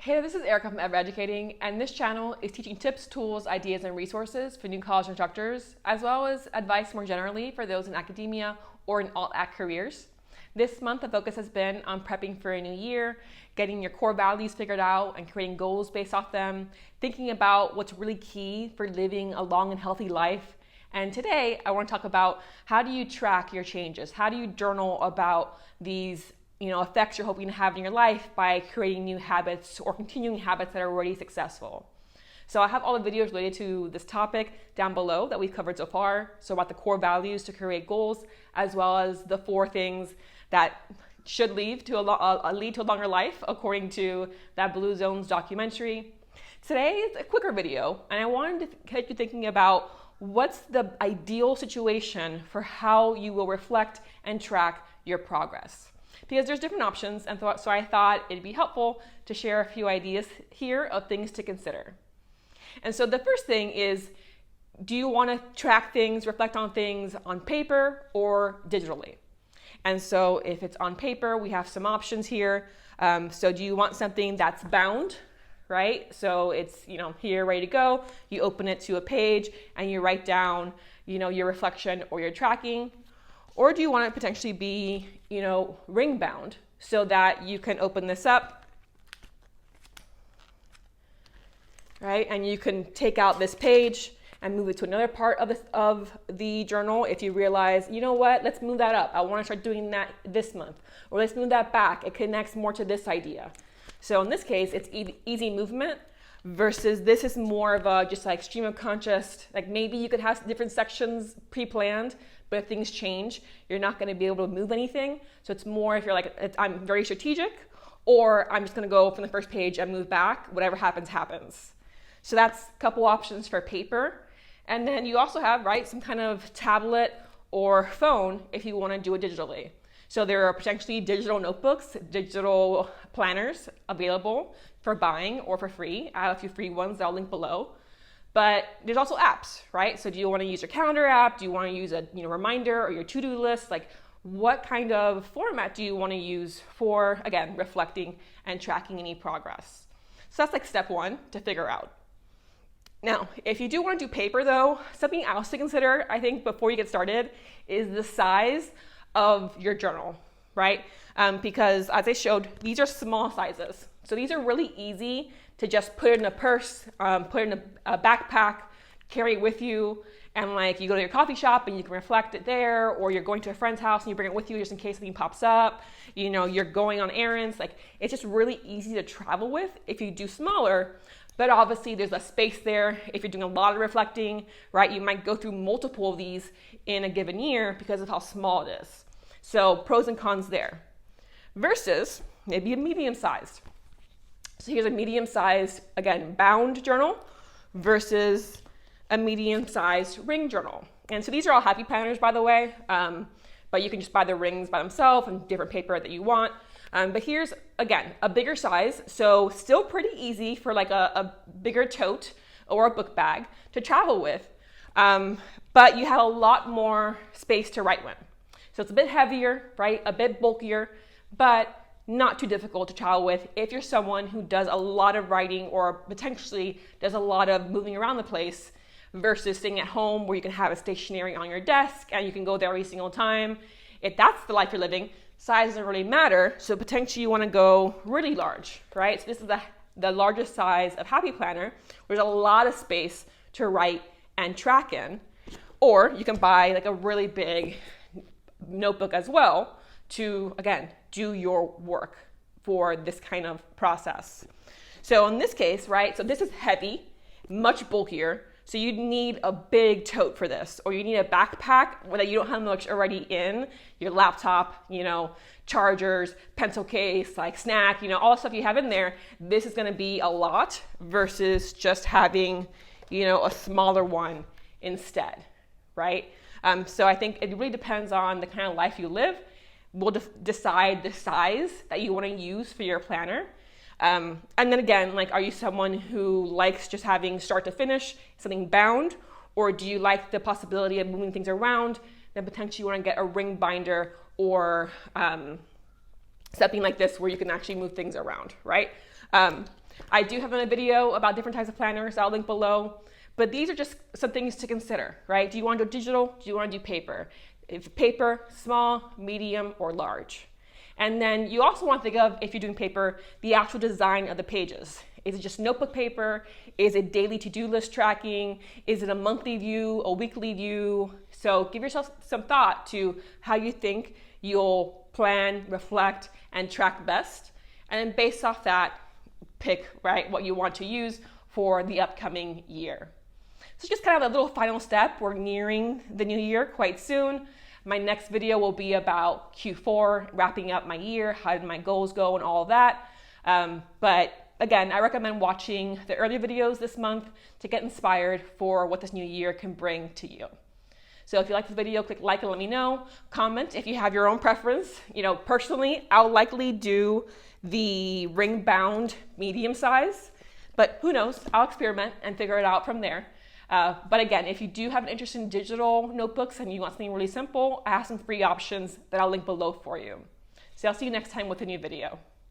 Hey, this is Erica from Ever Educating, and this channel is teaching tips, tools, ideas, and resources for new college instructors, as well as advice more generally for those in academia or in alt-ac careers. This month, the focus has been on prepping for a new year, getting your core values figured out and creating goals based off them, thinking about what's really key for living a long and healthy life. And today, I want to talk about how do you track your changes? How do you journal about these effects you're hoping to have in your life by creating new habits or continuing habits that are already successful. So I have all the videos related to this topic down below that we've covered so far. So about the core values to create goals, as well as the 4 things that should lead to a longer life, according to that Blue Zones documentary. Today is a quicker video, and I wanted to get you thinking about what's the ideal situation for how you will reflect and track your progress. Because there's different options, and so I thought it'd be helpful to share a few ideas here of things to consider. And so the first thing is, do you want to track things, reflect on things on paper or digitally? And so if it's on paper, we have some options here. So do you want something that's bound, right? So it's here, ready to go. You open it to a page and you write down your reflection or your tracking. Or do you want it to potentially be, ring bound so that you can open this up, right? And you can take out this page and move it to another part of the journal if you realize, let's move that up. I want to start doing that this month. Or let's move that back. It connects more to this idea. So in this case, it's easy movement versus this is more of a just like stream of conscious, like maybe you could have different sections pre-planned, but if things change, you're not going to be able to move anything. So it's more if you're like, I'm very strategic, or I'm just going to go from the first page and move back. Whatever happens, happens. So that's a couple options for paper. And then you also have, some kind of tablet or phone if you want to do it digitally. So there are potentially digital notebooks, digital planners available for buying or for free. I have a few free ones that I'll link below. But there's also apps, right? So do you want to use your calendar app? Do you want to use a reminder or your to-do list? Like what kind of format do you want to use for, again, reflecting and tracking any progress? So that's like step 1 to figure out. Now, if you do want to do paper though, something else to consider, I think, before you get started is the size of your journal, right? Because as I showed, these are small sizes. So these are really easy to just put in a purse, put in a backpack, carry it with you, and you go to your coffee shop and you can reflect it there, or you're going to a friend's house and you bring it with you just in case something pops up. You're going on errands. It's just really easy to travel with if you do smaller. But obviously there's less space there. If you're doing a lot of reflecting, right, you might go through multiple of these in a given year because of how small it is. So pros and cons there. Versus maybe a medium-sized. So here's a medium-sized, again, bound journal versus a medium-sized ring journal. And so these are all happy planners, by the way, but you can just buy the rings by themselves and different paper that you want. But here's, again, a bigger size, so still pretty easy for a bigger tote or a book bag to travel with, but you have a lot more space to write with. So it's a bit heavier, right, a bit bulkier, but not too difficult to travel with if you're someone who does a lot of writing or potentially does a lot of moving around the place versus sitting at home where you can have it stationary on your desk and you can go there every single time. If that's the life you're living, size doesn't really matter. So potentially you want to go really large, right? So this is the largest size of Happy Planner. There's a lot of space to write and track in. Or you can buy a really big notebook as well to, again, do your work for this kind of process. So in this case, right, so this is heavy, much bulkier, so you'd need a big tote for this, or you need a backpack that you don't have much already in, your laptop, chargers, pencil case, snack, all the stuff you have in there. This is gonna be a lot versus just having, a smaller one instead, right? So I think it really depends on the kind of life you live. We'll decide the size that you want to use for your planner. And then again, are you someone who likes just having start to finish, something bound, or do you like the possibility of moving things around? Then potentially you want to get a ring binder or something like this where you can actually move things around, right? I do have a video about different types of planners I'll link below, but these are just some things to consider, right? Do you want to do digital? Do you want to do paper? If paper, small, medium, or large. And then you also want to think of, if you're doing paper, the actual design of the pages. Is it just notebook paper? Is it daily to-do list tracking? Is it a monthly view, a weekly view? So give yourself some thought to how you think you'll plan, reflect, and track best. And then based off that, pick, right, what you want to use for the upcoming year. So just kind of a little final step. We're nearing the new year quite soon. My next video will be about Q4, wrapping up my year, how did my goals go, and all of that. But again, I recommend watching the earlier videos this month to get inspired for what this new year can bring to you. So if you like this video, click like and let me know. Comment if you have your own preference. You know, personally, I'll likely do the ring bound medium size, but who knows? I'll experiment and figure it out from there. But again, if you do have an interest in digital notebooks and you want something really simple, I have some free options that I'll link below for you. So I'll see you next time with a new video.